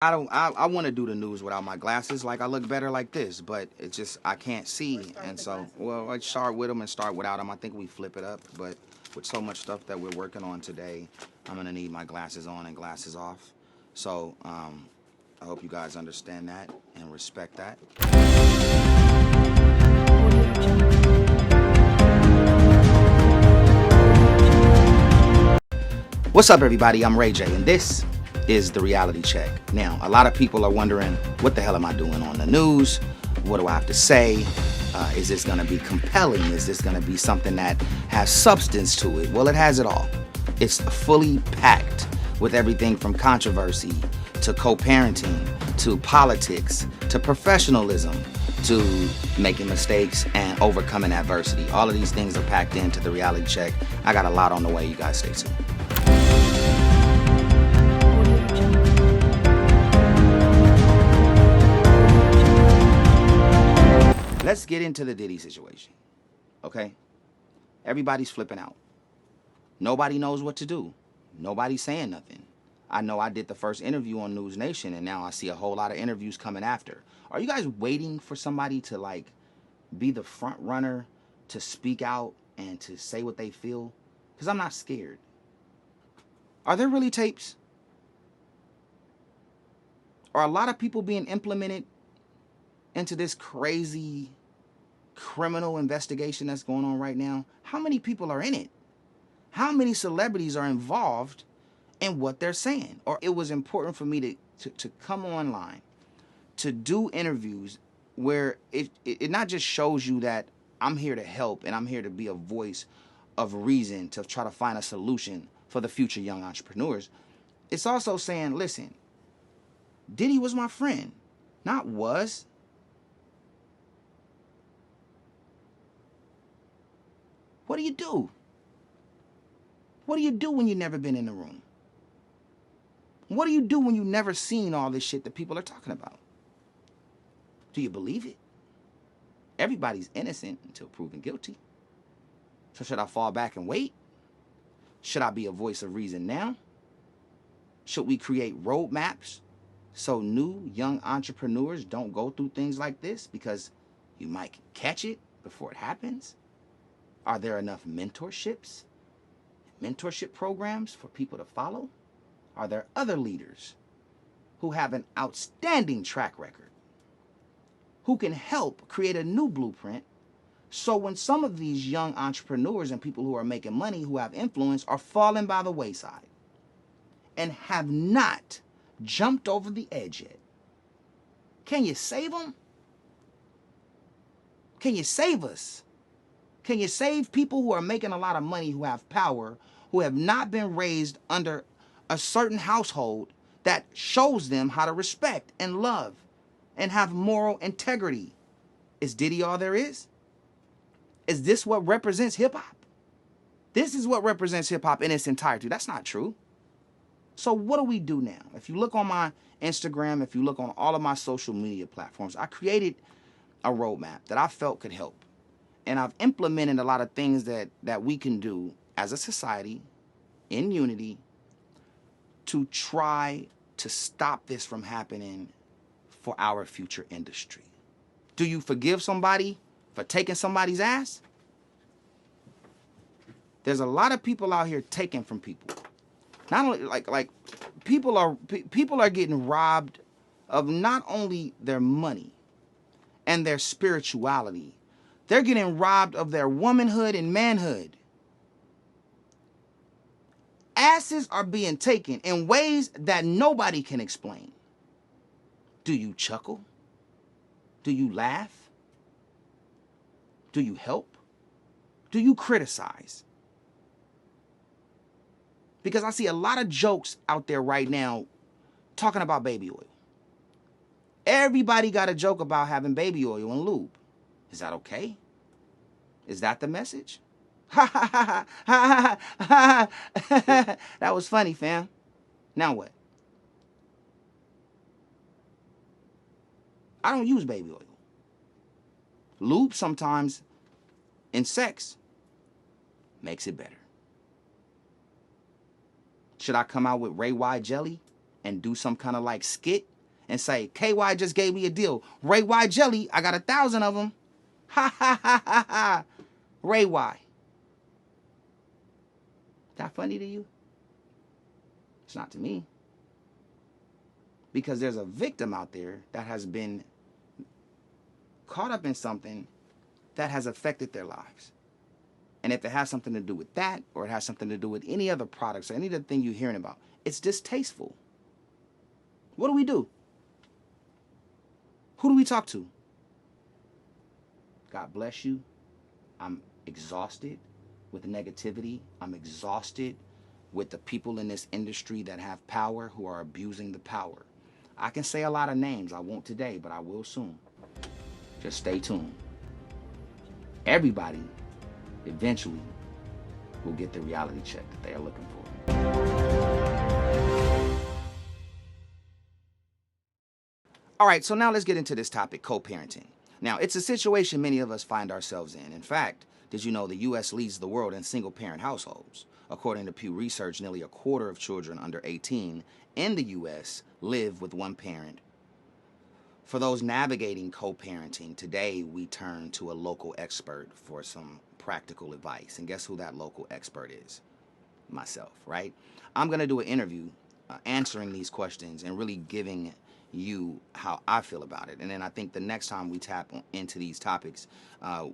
I want to do the news without my glasses. Like I look better like this, but it's just I can't see, and so well I start with them and start without them. I think we flip it up, but with so much stuff that we're working on today, I'm gonna need my glasses on and glasses off. So I hope you guys understand that and respect that. What's up, everybody? I'm Ray J, and this is the reality check. Now, a lot of people are wondering, what the hell am I doing on the news? What do I have to say? Is this going to be compelling? Is this going to be something that has substance to it? Well, it has it all. It's fully packed with everything from controversy to co-parenting to politics to professionalism to making mistakes and overcoming adversity. All of these things are packed into the reality check. I got a lot on the way. You guys stay tuned. Let's get into the Diddy situation, okay? Everybody's flipping out. Nobody knows what to do. Nobody's saying nothing. I know I did the first interview on News Nation, and now I see a whole lot of interviews coming after. Are you guys waiting for somebody to, like, be the front runner to speak out and to say what they feel? Because I'm not scared. Are there really tapes? Are a lot of people being implemented into this crazy criminal investigation that's going on right now? How many people are in it? How many celebrities are involved in what they're saying? Or it was important for me to come online, to do interviews where it not just shows you that I'm here to help and I'm here to be a voice of reason to try to find a solution for the future young entrepreneurs. It's also saying, listen, Diddy was my friend, not was. What do you do? What do you do when you've never been in the room? What do you do when you've never seen all this shit that people are talking about? Do you believe it? Everybody's innocent until proven guilty. So should I fall back and wait? Should I be a voice of reason now? Should we create roadmaps so new young entrepreneurs don't go through things like this because you might catch it before it happens? Are there enough mentorship programs for people to follow? Are there other leaders who have an outstanding track record who can help create a new blueprint so when some of these young entrepreneurs and people who are making money, who have influence, are falling by the wayside and have not jumped over the edge yet? Can you save them? Can you save us? Can you save people who are making a lot of money, who have power, who have not been raised under a certain household that shows them how to respect and love and have moral integrity? Is Diddy all there is? Is this what represents hip-hop? This is what represents hip-hop in its entirety. That's not true. So what do we do now? If you look on my Instagram, if you look on all of my social media platforms, I created a roadmap that I felt could help. And I've implemented a lot of things that we can do as a society in unity to try to stop this from happening for our future industry. Do you forgive somebody for taking somebody's ass? There's a lot of people out here taking from people. Not only like people are getting robbed of not only their money and their spirituality. They're getting robbed of their womanhood and manhood. Asses are being taken in ways that nobody can explain. Do you chuckle? Do you laugh? Do you help? Do you criticize? Because I see a lot of jokes out there right now talking about baby oil. Everybody got a joke about having baby oil and lube. Is that okay? Is that the message? That was funny, fam. Now what? I don't use baby oil. Lube sometimes in sex makes it better. Should I come out with Ray Y jelly and do some kind of like skit and say, KY just gave me a deal. Ray Y jelly, I got 1,000 of them. Ha ha ha ha ha. Ray Y. That funny to you? It's not to me. Because there's a victim out there that has been caught up in something that has affected their lives. And if it has something to do with that, or it has something to do with any other products or any other thing you're hearing about, it's distasteful. What do? Who do we talk to? God bless you. I'm exhausted with negativity. I'm exhausted with the people in this industry that have power who are abusing the power. I can say a lot of names. I won't today, but I will soon. Just stay tuned. Everybody eventually will get the reality check that they are looking for. All right, so now let's get into this topic, co-parenting. Now, it's a situation many of us find ourselves in. In fact, did you know the U.S. leads the world in single-parent households? According to Pew Research, nearly a quarter of children under 18 in the U.S. live with one parent. For those navigating co-parenting, today we turn to a local expert for some practical advice. And guess who that local expert is? Myself, right? I'm going to do an interview answering these questions and really giving you how I feel about it. And then I think the next time we tap into these topics,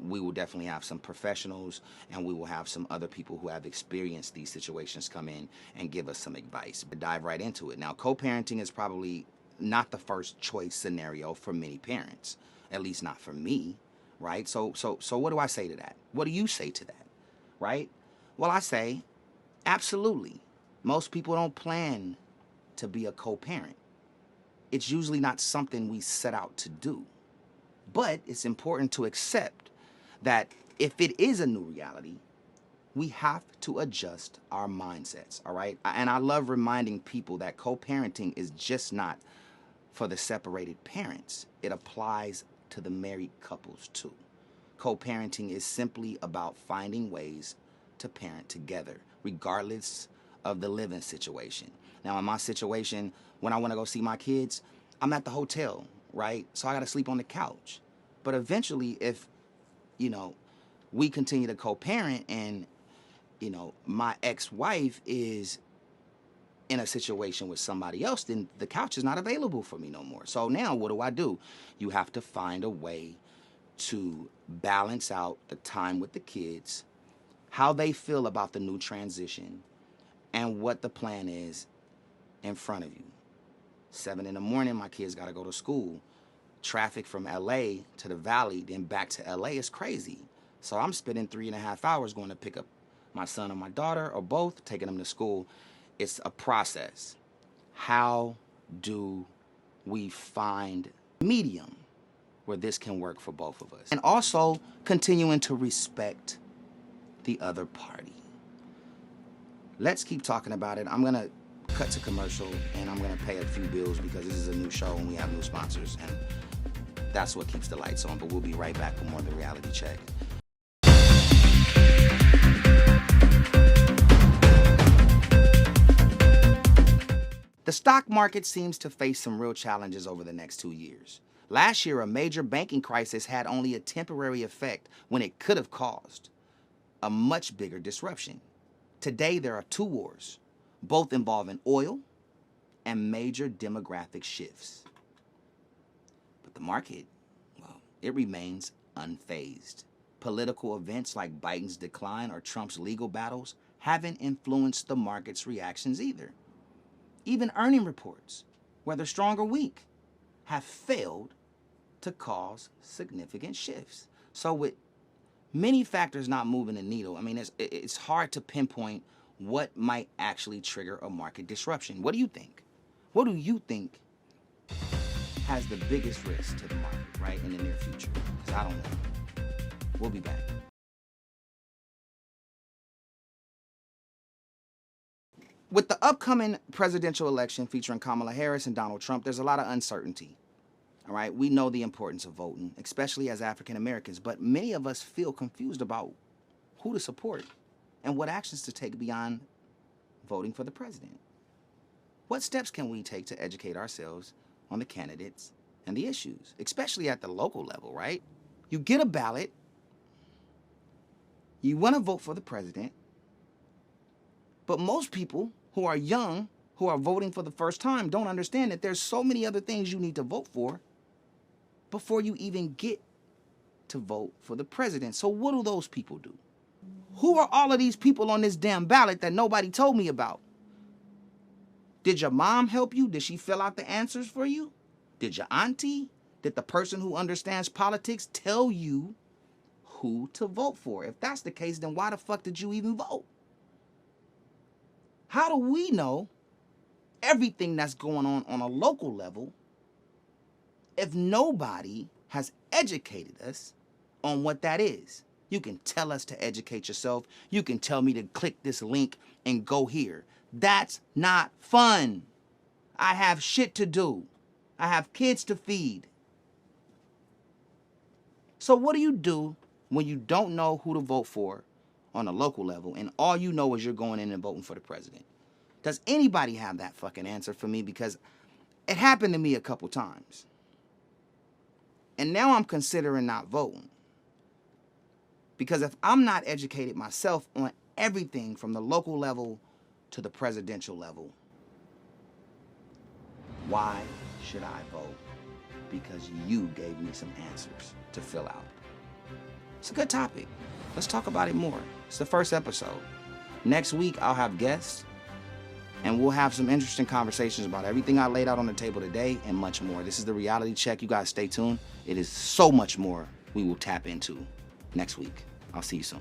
we will definitely have some professionals, and we will have some other people who have experienced these situations come in and give us some advice. But dive right into it. Now, co-parenting is probably not the first choice scenario for many parents, at least not for me, right? So what do I say to that? What do you say to that, right? Well, I say, absolutely. Most people don't plan to be a co-parent. It's usually not something we set out to do. But it's important to accept that if it is a new reality, we have to adjust our mindsets, all right? And I love reminding people that co-parenting is just not for the separated parents. It applies to the married couples too. Co-parenting is simply about finding ways to parent together, regardless of the living situation. Now, in my situation, when I want to go see my kids, I'm at the hotel, right? So I got to sleep on the couch. But eventually, if, we continue to co-parent and, my ex-wife is in a situation with somebody else, then the couch is not available for me no more. So now what do? You have to find a way to balance out the time with the kids, how they feel about the new transition, and what the plan is in front of you. 7 in the morning, my kids got to go to school. Traffic from LA to the Valley, then back to LA is crazy. So I'm spending 3.5 hours going to pick up my son or my daughter, or both, taking them to school. It's a process. How do we find a medium where this can work for both of us? And also continuing to respect the other party. Let's keep talking about it. I'm going to cut to commercial, and I'm going to pay a few bills because this is a new show and we have new sponsors, and that's what keeps the lights on. But we'll be right back for more of the reality check. The stock market seems to face some real challenges over the next 2 years. Last year, a major banking crisis had only a temporary effect when it could have caused a much bigger disruption. Today, there are 2 wars, both involving oil and major demographic shifts. But the market, well, it remains unfazed. Political events like Biden's decline or Trump's legal battles haven't influenced the market's reactions either. Even earning reports, whether strong or weak, have failed to cause significant shifts. So with many factors not moving the needle, it's hard to pinpoint what might actually trigger a market disruption. What do you think? What do you think has the biggest risk to the market, right, in the near future? Because I don't know. We'll be back. With the upcoming presidential election featuring Kamala Harris and Donald Trump, there's a lot of uncertainty. All right, we know the importance of voting, especially as African Americans, but many of us feel confused about who to support and what actions to take beyond voting for the president. What steps can we take to educate ourselves on the candidates and the issues, especially at the local level, right? You get a ballot, you want to vote for the president, but most people who are young, who are voting for the first time, don't understand that there's so many other things you need to vote for before you even get to vote for the president. So what do those people do? Who are all of these people on this damn ballot that nobody told me about? Did your mom help you? Did she fill out the answers for you? Did your auntie? Did the person who understands politics tell you who to vote for? If that's the case, then why the fuck did you even vote? How do we know everything that's going on a local level if nobody has educated us on what that is? You can tell us to educate yourself. You can tell me to click this link and go here. That's not fun. I have shit to do. I have kids to feed. So what do you do when you don't know who to vote for on a local level and all you know is you're going in and voting for the president? Does anybody have that fucking answer for me? Because it happened to me a couple times. And now I'm considering not voting. Because if I'm not educated myself on everything from the local level to the presidential level, why should I vote? Because you gave me some answers to fill out. It's a good topic. Let's talk about it more. It's the first episode. Next week, I'll have guests, and we'll have some interesting conversations about everything I laid out on the table today and much more. This is the reality check. You guys stay tuned. It is so much more we will tap into next week. I'll see you soon.